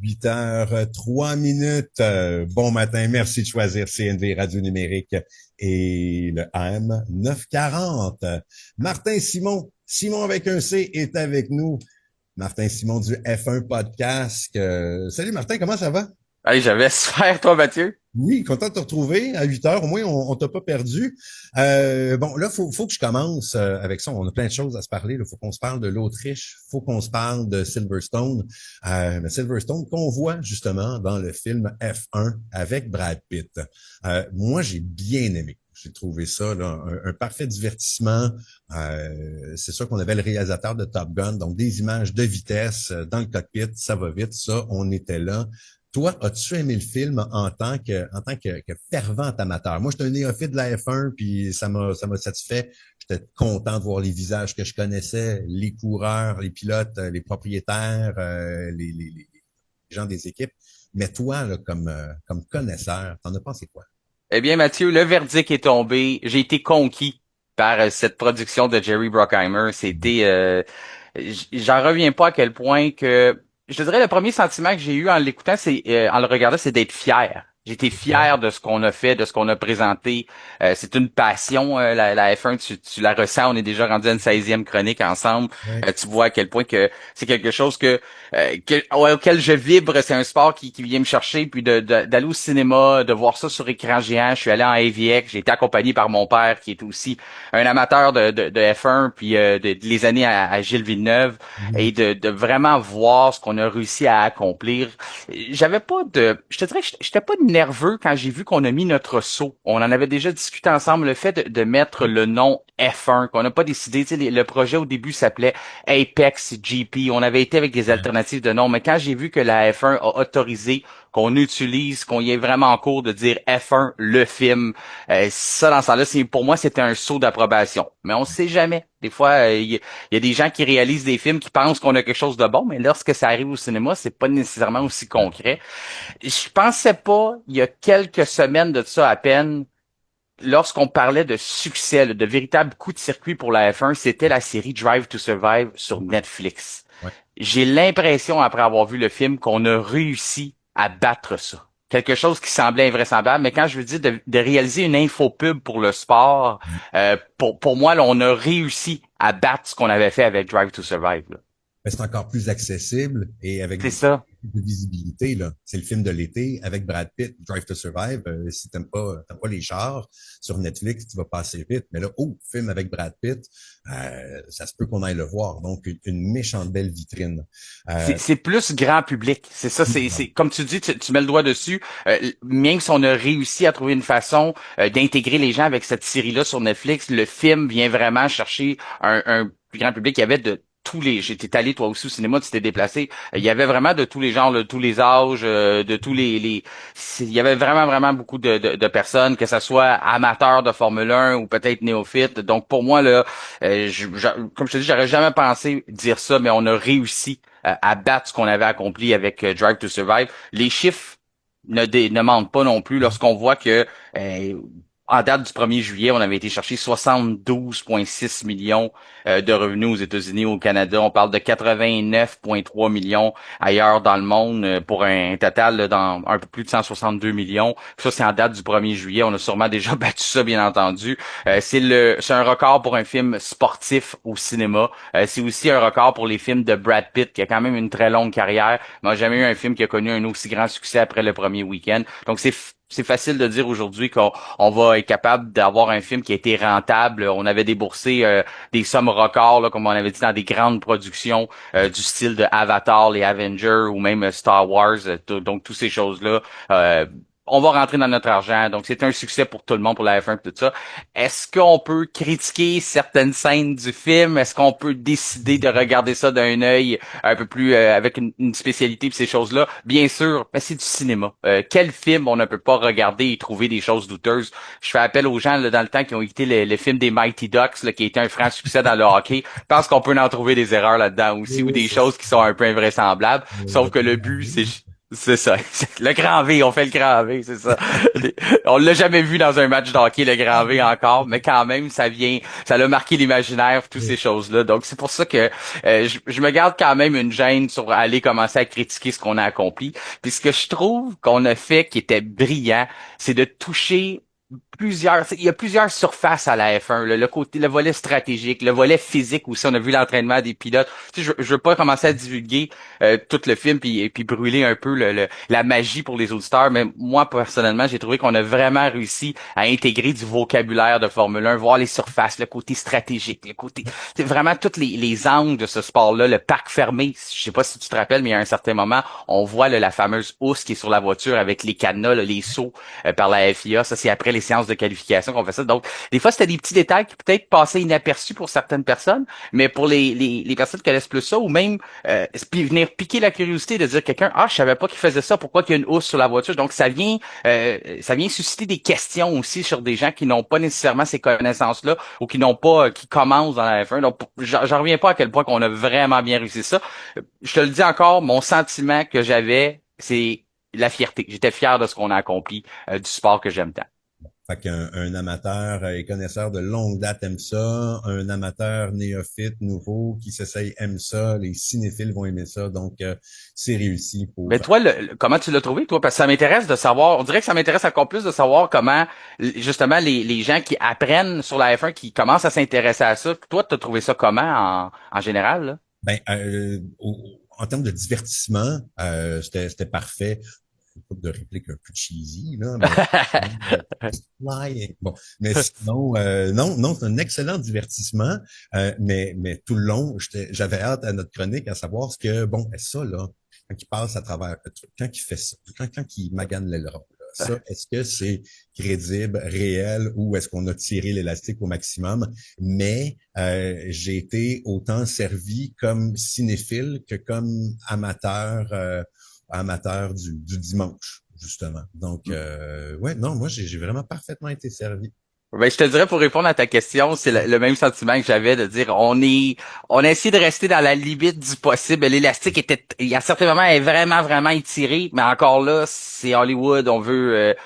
8h03. Bon matin, merci de choisir CNV Radio Numérique et le AM 940. Martin Simon, Simon avec un C est avec nous. Martin Simon du F1 Podcast. Salut Martin, comment ça va? Allez, j'avais super, toi, Mathieu. Oui, content de te retrouver à 8 heures. Au moins, on t'a pas perdu. Bon, là, faut que je commence avec ça. On a plein de choses à se parler. Il faut qu'on se parle de l'Autriche. Faut qu'on se parle de Silverstone. Silverstone qu'on voit justement dans le film F1 avec Brad Pitt. Moi, j'ai bien aimé. J'ai trouvé ça là, un parfait divertissement. C'est sûr qu'on avait le réalisateur de Top Gun, donc des images de vitesse dans le cockpit, ça va vite. Ça, on était là. Toi, as-tu aimé le film en tant que fervent amateur? Moi, j'étais un néophyte de la F1, puis ça m'a satisfait. J'étais content de voir les visages que je connaissais, les coureurs, les pilotes, les propriétaires, les gens des équipes. Mais toi, là, comme connaisseur, t'en as pensé quoi? Eh bien, Mathieu, le verdict est tombé. J'ai été conquis par cette production de Jerry Bruckheimer. J'en reviens pas à quel point que, je te dirais, le premier sentiment que j'ai eu en l'écoutant, en le regardant, c'est d'être fier. J'étais Ouais. fier de ce qu'on a fait, de ce qu'on a présenté. C'est une passion, la F1, tu la ressens. On est déjà rendu à une 16e chronique ensemble. Ouais. Tu vois à quel point que c'est quelque chose auquel je vibre. C'est un sport qui vient me chercher. Puis d'aller au cinéma, de voir ça sur écran géant. Je suis allé en AVX. J'ai été accompagné par mon père, qui est aussi un amateur de F1, puis les années à Gilles Villeneuve, Mhm. et de vraiment voir ce qu'on a réussi à accomplir. Je te dirais que j'étais pas nerveux quand j'ai vu qu'on a mis notre saut. On en avait déjà discuté ensemble, le fait de mettre le nom F1, qu'on n'a pas décidé. Tu sais, le projet au début s'appelait Apex GP. On avait été avec des Ouais. alternatives de nom, mais quand j'ai vu que la F1 a autorisé qu'on utilise, qu'on y est vraiment en cours de dire F1, le film, ça, dans ce sens-là, pour moi, c'était un saut d'approbation. Mais on ne sait jamais. Des fois, il y a des gens qui réalisent des films qui pensent qu'on a quelque chose de bon, mais lorsque ça arrive au cinéma, c'est pas nécessairement aussi concret. Je pensais pas, il y a quelques semaines de ça à peine, lorsqu'on parlait de succès, là, de véritable coup de circuit pour la F1, c'était la série Drive to Survive sur Netflix. Ouais. J'ai l'impression, après avoir vu le film, qu'on a réussi à battre ça. Quelque chose qui semblait invraisemblable, mais quand je veux dire de réaliser une infopub pour le sport, pour moi, là, on a réussi à battre ce qu'on avait fait avec Drive to Survive, là. Mais c'est encore plus accessible et avec C'est beaucoup ça. de visibilité, là. C'est le film de l'été avec Brad Pitt, Drive to Survive. Si t'aimes pas les chars, sur Netflix, tu vas passer vite. Mais là, oh, film avec Brad Pitt, ça se peut qu'on aille le voir. Donc, une méchante belle vitrine. Euh, C'est plus grand public. C'est ça, c'est comme tu dis, tu mets le doigt dessus. Même si on a réussi à trouver une façon d'intégrer les gens avec cette série-là sur Netflix, le film vient vraiment chercher un plus grand public. Il y avait de tous les. J'étais allé toi aussi au cinéma, tu t'es déplacé. Il y avait vraiment de tous les genres, de tous les âges, de tous il y avait vraiment beaucoup de personnes, que ce soit amateurs de Formule 1 ou peut-être néophytes. Donc pour moi là, comme je te dis, j'aurais jamais pensé dire ça, mais on a réussi à battre ce qu'on avait accompli avec Drive to Survive. Les chiffres ne mentent pas non plus lorsqu'on voit que en date du 1er juillet, on avait été chercher 72,6 millions de revenus aux États-Unis, au Canada. On parle de 89,3 millions ailleurs dans le monde pour un total là, dans un peu plus de 162 millions. Ça, c'est en date du 1er juillet. On a sûrement déjà battu ça, bien entendu. C'est un record pour un film sportif au cinéma. C'est aussi un record pour les films de Brad Pitt, qui a quand même une très longue carrière. Mais n'a jamais eu un film qui a connu un aussi grand succès après le premier week-end. Donc c'est facile de dire aujourd'hui qu'on va être capable d'avoir un film qui a été rentable. On avait déboursé des sommes records, là, comme on avait dit, dans des grandes productions du style de Avatar, les Avengers ou même Star Wars. Donc, toutes ces choses-là. On va rentrer dans notre argent. Donc, c'est un succès pour tout le monde, pour la F1 et tout ça. Est-ce qu'on peut critiquer certaines scènes du film? Est-ce qu'on peut décider de regarder ça d'un œil un peu plus avec une spécialité et ces choses-là? Bien sûr, mais c'est du cinéma. Quel film on ne peut pas regarder et trouver des choses douteuses? Je fais appel aux gens là, dans le temps qui ont écouté le film des Mighty Ducks, là, qui a été un franc succès dans le hockey. Je pense qu'on peut en trouver des erreurs là-dedans aussi ou oui, des c'est choses qui sont un peu invraisemblables. on va Sauf que pas le but, regarder. C'est ça. Le grand V, on fait le grand V, c'est ça. On l'a jamais vu dans un match de hockey, le grand V encore, mais quand même, ça l'a marqué l'imaginaire, toutes ces choses-là. Donc, c'est pour ça que je me garde quand même une gêne sur aller commencer à critiquer ce qu'on a accompli. Puis ce que je trouve qu'on a fait qui était brillant, c'est de toucher il y a plusieurs surfaces à la F1, le côté, le volet stratégique, le volet physique aussi. On a vu l'entraînement des pilotes. Tu sais, je veux pas commencer à divulguer tout le film puis brûler un peu la magie pour les auditeurs, mais moi personnellement, j'ai trouvé qu'on a vraiment réussi à intégrer du vocabulaire de Formule 1, voir les surfaces, le côté stratégique, le côté, c'est vraiment tous les angles de ce sport-là, le parc fermé. Je sais pas si tu te rappelles, mais à un certain moment, on voit la fameuse housse qui est sur la voiture avec les cadenas, là, les seaux par la FIA. Ça, c'est après les séances de qualification qu'on fait ça. Donc, des fois, c'était des petits détails qui peut-être passaient inaperçus pour certaines personnes, mais pour les personnes qui connaissent plus ça, ou même venir piquer la curiosité de dire quelqu'un, ah, je savais pas qu'il faisait ça, pourquoi qu'il y a une housse sur la voiture. Donc, ça vient susciter des questions aussi sur des gens qui n'ont pas nécessairement ces connaissances-là ou qui n'ont pas, qui commencent dans la F1. Donc, j'en reviens pas à quel point qu'on a vraiment bien réussi ça. Je te le dis encore, mon sentiment que j'avais, c'est la fierté. J'étais fier de ce qu'on a accompli du sport que j'aime tant. Fait qu'un un amateur et connaisseur de longue date aime ça, un amateur néophyte nouveau qui s'essaye aime ça, les cinéphiles vont aimer ça, donc c'est réussi Mais pour. toi, comment tu l'as trouvé, toi? Parce que ça m'intéresse de savoir, on dirait que ça m'intéresse encore plus de savoir comment, justement, les gens qui apprennent sur la F1, qui commencent à s'intéresser à ça, toi, tu as trouvé ça comment en général, là? Ben, en termes de divertissement, c'était parfait. Une couple de répliques un peu cheesy, là, mais flying. Bon, mais sinon, non, c'est un excellent divertissement, mais tout le long, j'avais hâte à notre chronique à savoir ce que, bon, ça, là, quand il passe à travers, quand il fait ça, quand il magane l'aileron, là, ça, est-ce que c'est crédible, réel, ou est-ce qu'on a tiré l'élastique au maximum? Mais j'ai été autant servi comme cinéphile que comme amateur du dimanche, justement. Donc, ouais, non, moi, j'ai vraiment parfaitement été servi. Ben, je te dirais pour répondre à ta question, c'est le même sentiment que j'avais de dire on a essayé de rester dans la limite du possible. L'élastique était il y a certains moments elle est vraiment vraiment étiré, mais encore là, c'est Hollywood, on veut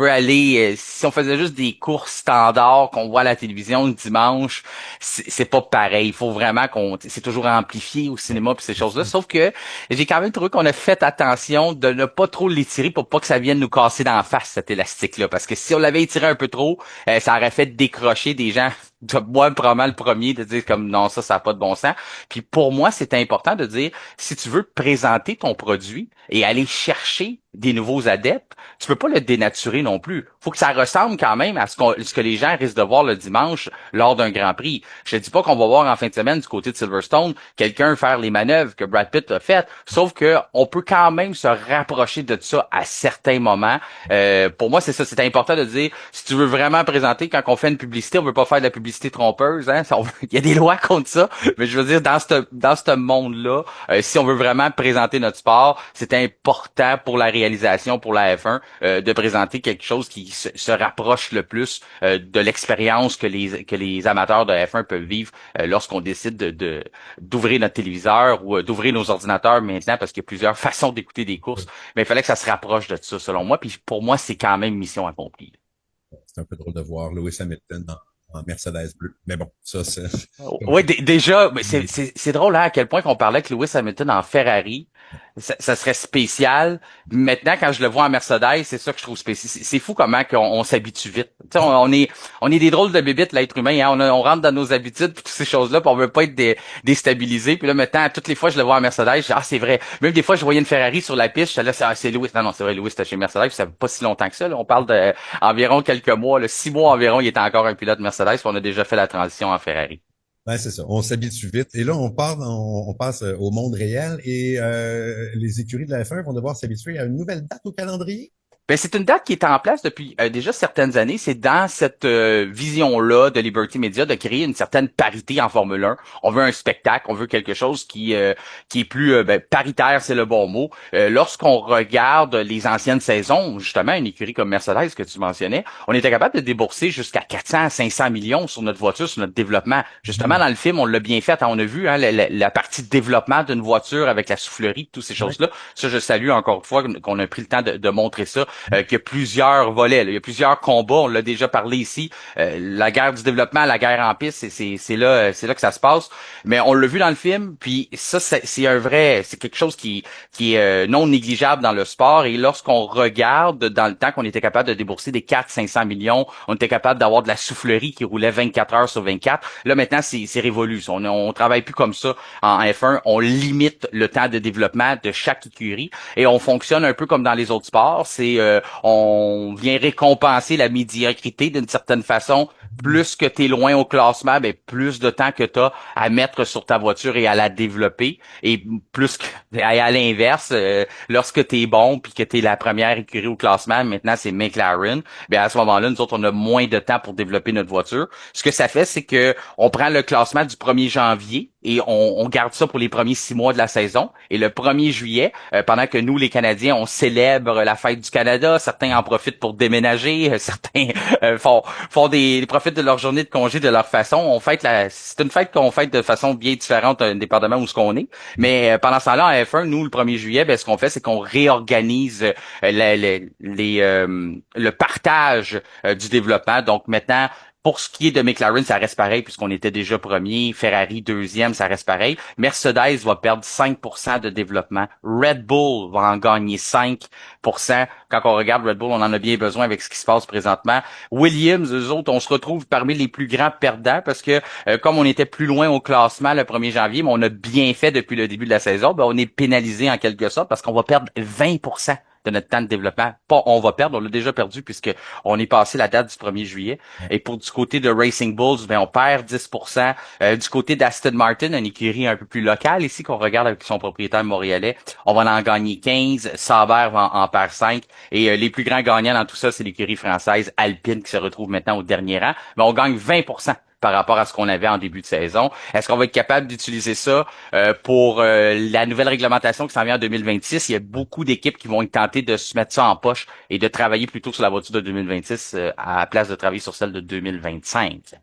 aller si on faisait juste des courses standards qu'on voit à la télévision le dimanche, c'est pas pareil. Il faut vraiment qu'on c'est toujours amplifié au cinéma puis ces choses-là, sauf que j'ai quand même trouvé qu'on a fait attention de ne pas trop l'étirer pour pas que ça vienne nous casser dans la face cet élastique là parce que si on l'avait étiré un peu trop ça aurait fait décrocher des gens, moi probablement le premier, de dire comme non, ça n'a pas de bon sens. Puis pour moi, c'est important de dire, si tu veux présenter ton produit et aller chercher des nouveaux adeptes, tu peux pas le dénaturer non plus. Faut que ça ressemble quand même à ce que les gens risquent de voir le dimanche lors d'un Grand Prix. Je te dis pas qu'on va voir en fin de semaine du côté de Silverstone quelqu'un faire les manœuvres que Brad Pitt a faites, sauf que on peut quand même se rapprocher de ça à certains moments. Pour moi, c'est ça, c'est important de dire, si tu veux vraiment présenter, quand on fait une publicité, on veut pas faire de la publicité trompeuse, hein. Il y a des lois contre ça, mais je veux dire, dans ce monde-là, si on veut vraiment présenter notre sport, c'est important pour la réalisation, pour la F1, de présenter quelque chose qui se rapproche le plus de l'expérience que les amateurs de F1 peuvent vivre lorsqu'on décide d'ouvrir notre téléviseur ou d'ouvrir nos ordinateurs maintenant, parce qu'il y a plusieurs façons d'écouter des courses, mais il fallait que ça se rapproche de ça, selon moi. Puis pour moi, c'est quand même mission accomplie. C'est un peu drôle de voir Lewis Hamilton en Mercedes bleu. Mais bon, ça, c'est. Oui, déjà, mais c'est drôle hein, à quel point qu'on parlait que Lewis Hamilton en Ferrari, ça serait spécial. Maintenant, quand je le vois en Mercedes, c'est ça que je trouve spécial. C'est fou comment on s'habitue vite. Tu sais, on est des drôles de bébites, l'être humain. Hein? On rentre dans nos habitudes, puis toutes ces choses-là, puis on veut pas être déstabilisé. Puis là, maintenant, toutes les fois je le vois en Mercedes, je dis, ah, c'est vrai. Même des fois, je voyais une Ferrari sur la piste, je suis là, c'est Lewis. Non, c'est vrai, Lewis, c'était chez Mercedes, puis ça fait pas si longtemps que ça. Là. On parle de environ quelques mois, là, 6 mois environ, il était encore un pilote Mercedes, puis on a déjà fait la transition en Ferrari. Ouais, c'est ça. On s'habitue vite. Et là, on passe au monde réel et les écuries de la F1 vont devoir s'habituer à une nouvelle date au calendrier. Ben, c'est une date qui est en place depuis déjà certaines années. C'est dans cette vision-là de Liberty Media de créer une certaine parité en Formule 1. On veut un spectacle, on veut quelque chose qui est plus paritaire, c'est le bon mot. Lorsqu'on regarde les anciennes saisons, justement, une écurie comme Mercedes que tu mentionnais, on était capable de débourser jusqu'à 400 à 500 millions sur notre voiture, sur notre développement. Justement, Mhm. dans le film, on l'a bien fait. Hein. On a vu hein, la partie de développement d'une voiture avec la soufflerie, toutes ces Ouais. choses-là. Ça, je salue encore une fois qu'on a pris le temps de montrer ça qu'il y a plusieurs volets, là. Il y a plusieurs combats, on l'a déjà parlé ici. La guerre du développement, la guerre en piste, c'est là que ça se passe. Mais on l'a vu dans le film, puis ça, c'est un vrai, c'est quelque chose qui est non négligeable dans le sport. Et lorsqu'on regarde dans le temps qu'on était capable de débourser des 400-500 millions, on était capable d'avoir de la soufflerie qui roulait 24 heures sur 24. Là, maintenant, c'est révolu. On travaille plus comme ça en F1. On limite le temps de développement de chaque écurie et on fonctionne un peu comme dans les autres sports. On vient récompenser la médiocrité d'une certaine façon. Plus que tu es loin au classement, ben plus de temps que tu as à mettre sur ta voiture et à la développer. Et plus que et à l'inverse, lorsque tu es bon puis que tu es la première écurie au classement, maintenant c'est McLaren, ben à ce moment-là, nous autres, on a moins de temps pour développer notre voiture. Ce que ça fait, c'est que on prend le classement du 1er janvier et on garde ça pour les premiers 6 mois de la saison. Et le 1er juillet, pendant que nous, les Canadiens, on célèbre la fête du Canada, certains en profitent pour déménager, certains font profitent de leur journée de congé de leur façon. C'est une fête qu'on fête de façon bien différente, indépendamment où ce qu'on est. Mais pendant ce temps-là, en F1, nous, le 1er juillet, ben, ce qu'on fait, c'est qu'on réorganise le partage du développement. Donc maintenant, pour ce qui est de McLaren, ça reste pareil puisqu'on était déjà premier. Ferrari deuxième, ça reste pareil. Mercedes va perdre 5% de développement. Red Bull va en gagner 5%. Quand on regarde Red Bull, on en a bien besoin avec ce qui se passe présentement. Williams, eux autres, on se retrouve parmi les plus grands perdants parce que comme on était plus loin au classement le 1er janvier, mais on a bien fait depuis le début de la saison, ben on est pénalisé en quelque sorte parce qu'on va perdre 20% de notre temps de développement. Pas on va perdre, on l'a déjà perdu puisque on est passé la date du 1er juillet. Et pour du côté de Racing Bulls, ben on perd 10%. Du côté d'Aston Martin, une écurie un peu plus locale ici qu'on regarde avec son propriétaire montréalais, on va en gagner 15, Sauber va en perdre 5 et les plus grands gagnants dans tout ça, c'est l'écurie française Alpine qui se retrouve maintenant au dernier rang. Mais on gagne 20% par rapport à ce qu'on avait en début de saison. Est-ce qu'on va être capable d'utiliser ça pour la nouvelle réglementation qui s'en vient en 2026? Il y a beaucoup d'équipes qui vont tenter de se mettre ça en poche et de travailler plutôt sur la voiture de 2026 à la place de travailler sur celle de 2025.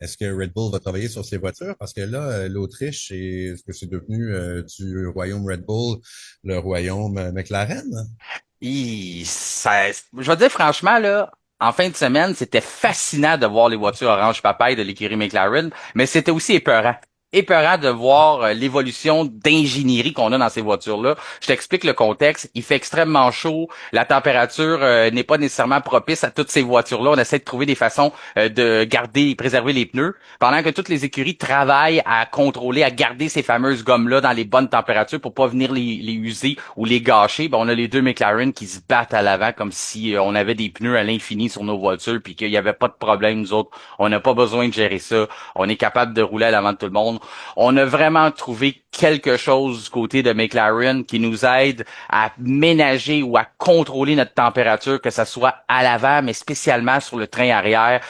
Est-ce que Red Bull va travailler sur ses voitures? Parce que là, l'Autriche, est-ce que c'est devenu du royaume Red Bull, le royaume McLaren? Je vais te dire franchement, là, en fin de semaine, c'était fascinant de voir les voitures orange papaye de l'écurie McLaren, mais c'était aussi épeurant. Épeurant de voir l'évolution d'ingénierie qu'on a dans ces voitures-là. Je t'explique le contexte. Il fait extrêmement chaud. La température n'est pas nécessairement propice à toutes ces voitures-là. On essaie de trouver des façons de garder, préserver les pneus, pendant que toutes les écuries travaillent à contrôler, à garder ces fameuses gommes-là dans les bonnes températures pour pas venir les user ou les gâcher. Ben, on a les deux McLaren qui se battent à l'avant comme si on avait des pneus à l'infini sur nos voitures puis qu'il n'y avait pas de problème, nous autres. On n'a pas besoin de gérer ça. On est capable de rouler à l'avant de tout le monde. On a vraiment trouvé quelque chose du côté de McLaren qui nous aide à ménager ou à contrôler notre température, que ce soit à l'avant, mais spécialement sur le train arrière.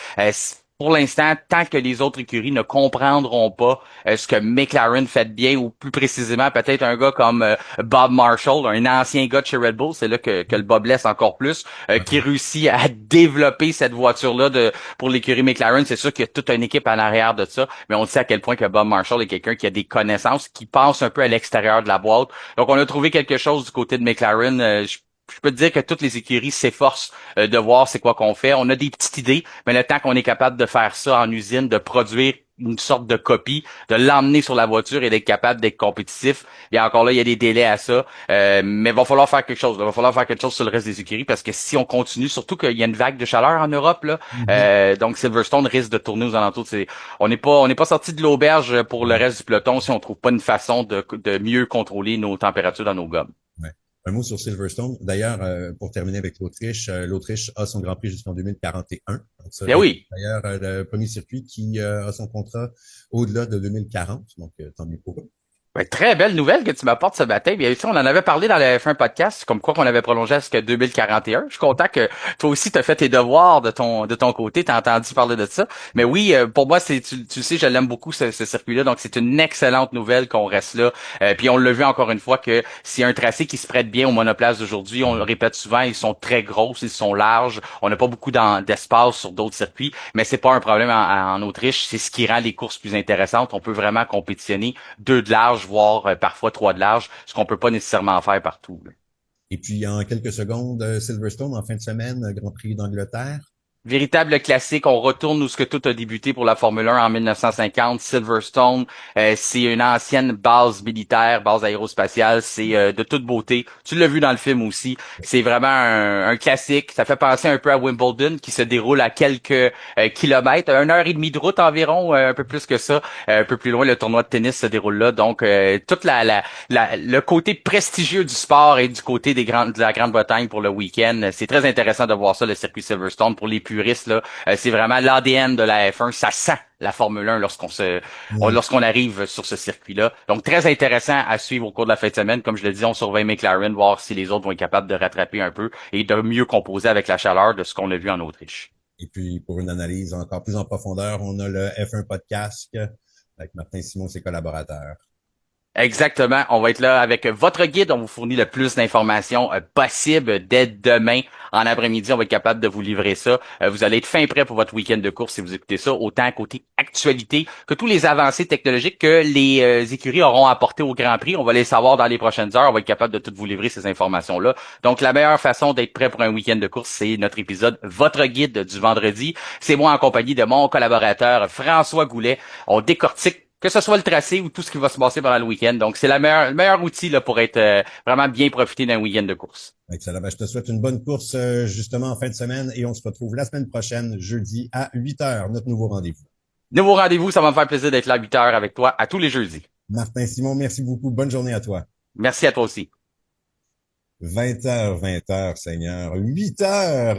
Pour l'instant, tant que les autres écuries ne comprendront pas ce que McLaren fait bien, ou plus précisément peut-être un gars comme Bob Marshall, un ancien gars de chez Red Bull, c'est là que le Bob laisse encore plus, qui réussit à développer cette voiture-là pour l'écurie McLaren. C'est sûr qu'il y a toute une équipe en arrière de ça, mais on sait à quel point que Bob Marshall est quelqu'un qui a des connaissances, qui pense un peu à l'extérieur de la boîte. Donc on a trouvé quelque chose du côté de McLaren. Je peux te dire que toutes les écuries s'efforcent de voir c'est quoi qu'on fait. On a des petites idées, mais le temps qu'on est capable de faire ça en usine, de produire une sorte de copie, de l'emmener sur la voiture et d'être capable d'être compétitif. Et encore là, il y a des délais à ça. Mais il va falloir faire quelque chose. Il va falloir faire quelque chose sur le reste des écuries parce que si on continue, surtout qu'il y a une vague de chaleur en Europe, là, Mhm. donc Silverstone risque de tourner aux alentours. On n'est pas sorti de l'auberge pour le reste du peloton si on trouve pas une façon de mieux contrôler nos températures dans nos gommes. Ouais. Un mot sur Silverstone. D'ailleurs, pour terminer avec l'Autriche, l'Autriche a son Grand Prix jusqu'en 2041. Donc, ça Bien va être oui. d'ailleurs le premier circuit qui a son contrat au-delà de 2040. Donc, tant mieux pour eux. Ben, très belle nouvelle que tu m'apportes ce matin. Bien sûr, on en avait parlé dans le F1 podcast, comme quoi qu'on avait prolongé jusqu'à 2041. Je suis content que toi aussi tu as fait tes devoirs de ton côté, tu as entendu parler de ça. Mais oui, pour moi, tu sais, je l'aime beaucoup ce circuit-là, donc c'est une excellente nouvelle qu'on reste là. Puis on l'a vu encore une fois que c'est un tracé qui se prête bien aux monoplaces d'aujourd'hui. On le répète souvent, ils sont très grosses, ils sont larges. On n'a pas beaucoup d'espace sur d'autres circuits, mais c'est pas un problème en Autriche. C'est ce qui rend les courses plus intéressantes. On peut vraiment compétitionner deux de large, voire parfois trois de large, ce qu'on peut pas nécessairement faire partout, là. Et puis, en quelques secondes, Silverstone en fin de semaine, Grand Prix d'Angleterre. Véritable classique, on retourne où ce que tout a débuté pour la Formule 1 en 1950, Silverstone. C'est une ancienne base militaire, base aérospatiale. C'est de toute beauté. Tu l'as vu dans le film aussi. C'est vraiment un classique. Ça fait penser un peu à Wimbledon qui se déroule à quelques kilomètres, 1 heure et demie de route environ, un peu plus que ça. Un peu plus loin, le tournoi de tennis se déroule là. Donc, toute le côté prestigieux du sport et du côté de la Grande-Bretagne pour le week-end, c'est très intéressant de voir ça, le circuit Silverstone. Pour les puristes, là, c'est vraiment l'ADN de la F1. Ça sent la Formule 1 Oui. lorsqu'on arrive sur ce circuit-là. Donc, très intéressant à suivre au cours de la fin de semaine. Comme je le dis, on surveille McLaren, voir si les autres vont être capables de rattraper un peu et de mieux composer avec la chaleur de ce qu'on a vu en Autriche. Et puis, pour une analyse encore plus en profondeur, on a le F1 Podcast avec Martin Simon et ses collaborateurs. Exactement. On va être là avec votre guide. On vous fournit le plus d'informations possible dès demain en après-midi. On va être capable de vous livrer ça. Vous allez être fin prêt pour votre week-end de course si vous écoutez ça, autant côté actualité que tous les avancées technologiques que les écuries auront apportées au Grand Prix. On va les savoir dans les prochaines heures. On va être capable de tout vous livrer ces informations-là. Donc, la meilleure façon d'être prêt pour un week-end de course, c'est notre épisode Votre guide du vendredi. C'est moi en compagnie de mon collaborateur François Goulet. On décortique que ce soit le tracé ou tout ce qui va se passer pendant le week-end. Donc, c'est le meilleur outil là, pour être vraiment bien profiter d'un week-end de course. Excellent. Ben, je te souhaite une bonne course justement en fin de semaine et on se retrouve la semaine prochaine, jeudi à 8 heures, notre nouveau rendez-vous. Nouveau rendez-vous, ça va me faire plaisir d'être là à 8 heures avec toi à tous les jeudis. Martin Simon, merci beaucoup. Bonne journée à toi. Merci à toi aussi. 20 heures, Seigneur. 8 heures.